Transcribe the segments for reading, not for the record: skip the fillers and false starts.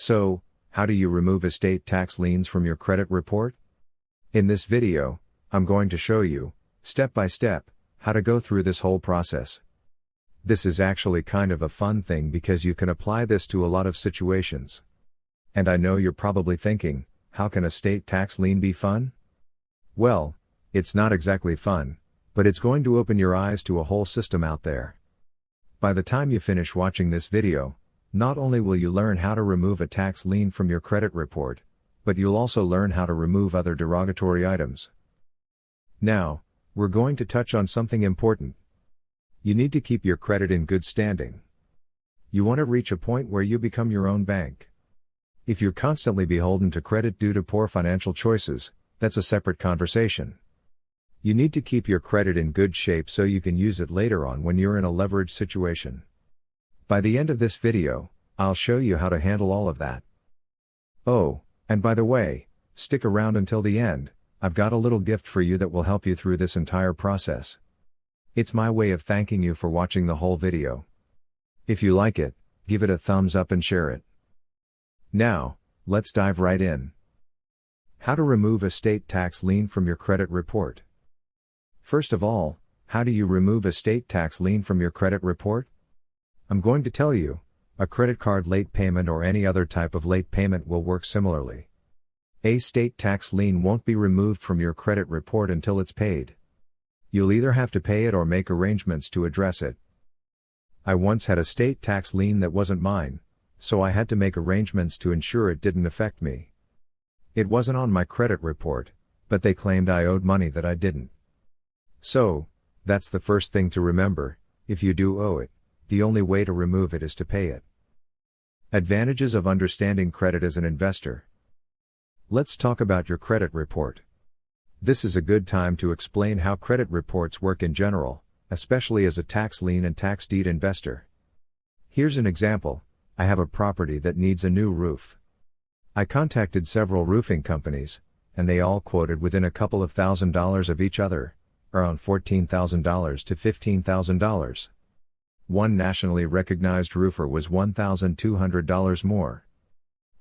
So, how do you remove estate tax liens from your credit report? In this video, I'm going to show you, step by step, how to go through this whole process. This is actually kind of a fun thing because you can apply this to a lot of situations. And I know you're probably thinking, how can estate tax lien be fun? Well, it's not exactly fun, but it's going to open your eyes to a whole system out there. By the time you finish watching this video, not only will you learn how to remove a tax lien from your credit report, but you'll also learn how to remove other derogatory items. Now, we're going to touch on something important. You need to keep your credit in good standing. You want to reach a point where you become your own bank. If you're constantly beholden to credit due to poor financial choices, that's a separate conversation. You need to keep your credit in good shape so you can use it later on when you're in a leveraged situation. By the end of this video, I'll show you how to handle all of that. Oh, and by the way, stick around until the end, I've got a little gift for you that will help you through this entire process. It's my way of thanking you for watching the whole video. If you like it, give it a thumbs up and share it. Now, let's dive right in. How to remove estate tax lien from your credit report. First of all, how do you remove estate tax lien from your credit report? I'm going to tell you, a credit card late payment or any other type of late payment will work similarly. A estate tax lien won't be removed from your credit report until it's paid. You'll either have to pay it or make arrangements to address it. I once had a estate tax lien that wasn't mine, so I had to make arrangements to ensure it didn't affect me. It wasn't on my credit report, but they claimed I owed money that I didn't. So, that's the first thing to remember, if you do owe it, the only way to remove it is to pay it. Advantages of understanding credit as an investor. Let's talk about your credit report. This is a good time to explain how credit reports work in general, especially as a tax lien and tax deed investor. Here's an example. I have a property that needs a new roof. I contacted several roofing companies, and they all quoted within a couple of $1,000s of each other, around $14,000 to $15,000. One nationally recognized roofer was $1,200 more.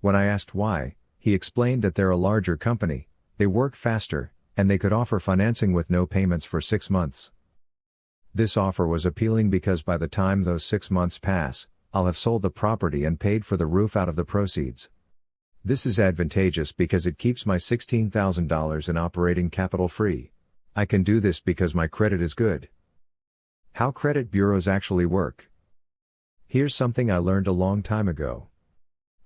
When I asked why, he explained that they're a larger company, they work faster, and they could offer financing with no payments for 6 months. This offer was appealing because by the time those 6 months pass, I'll have sold the property and paid for the roof out of the proceeds. This is advantageous because it keeps my $16,000 in operating capital free. I can do this because my credit is good. How credit bureaus actually work. Here's something I learned a long time ago.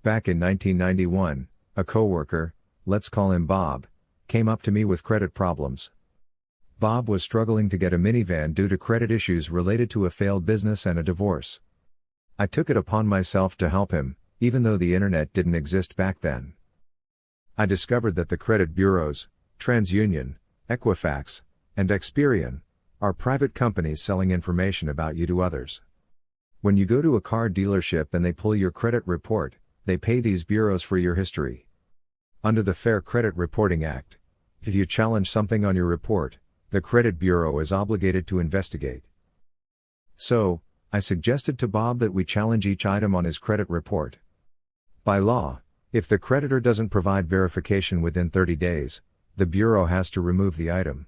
Back in 1991, a coworker, let's call him Bob, came up to me with credit problems. Bob was struggling to get a minivan due to credit issues related to a failed business and a divorce. I took it upon myself to help him, even though the internet didn't exist back then. I discovered that the credit bureaus, TransUnion, Equifax, and Experian, are private companies selling information about you to others. When you go to a car dealership and they pull your credit report, they pay these bureaus for your history. Under the Fair Credit Reporting Act, if you challenge something on your report, the credit bureau is obligated to investigate. So, I suggested to Bob that we challenge each item on his credit report. By law, if the creditor doesn't provide verification within 30 days, the bureau has to remove the item.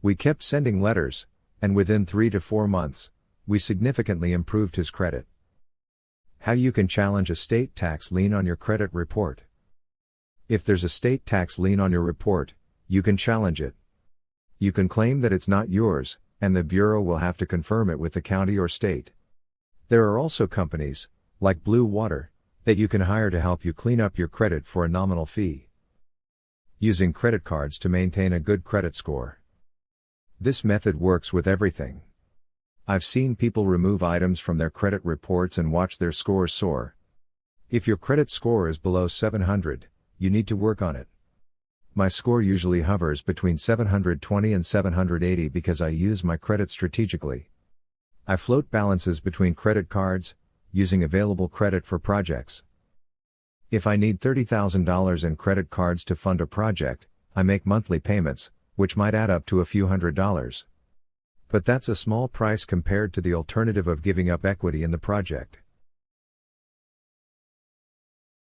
We kept sending letters, and within 3 to 4 months, we significantly improved his credit. How you can challenge a state tax lien on your credit report. If there's a state tax lien on your report, you can challenge it. You can claim that it's not yours, and the bureau will have to confirm it with the county or state. There are also companies, like Blue Water, that you can hire to help you clean up your credit for a nominal fee. Using credit cards to maintain a good credit score. This method works with everything. I've seen people remove items from their credit reports and watch their scores soar. If your credit score is below 700, you need to work on it. My score usually hovers between 720 and 780 because I use my credit strategically. I float balances between credit cards, using available credit for projects. If I need $30,000 in credit cards to fund a project, I make monthly payments, which might add up to a few $100s. But that's a small price compared to the alternative of giving up equity in the project.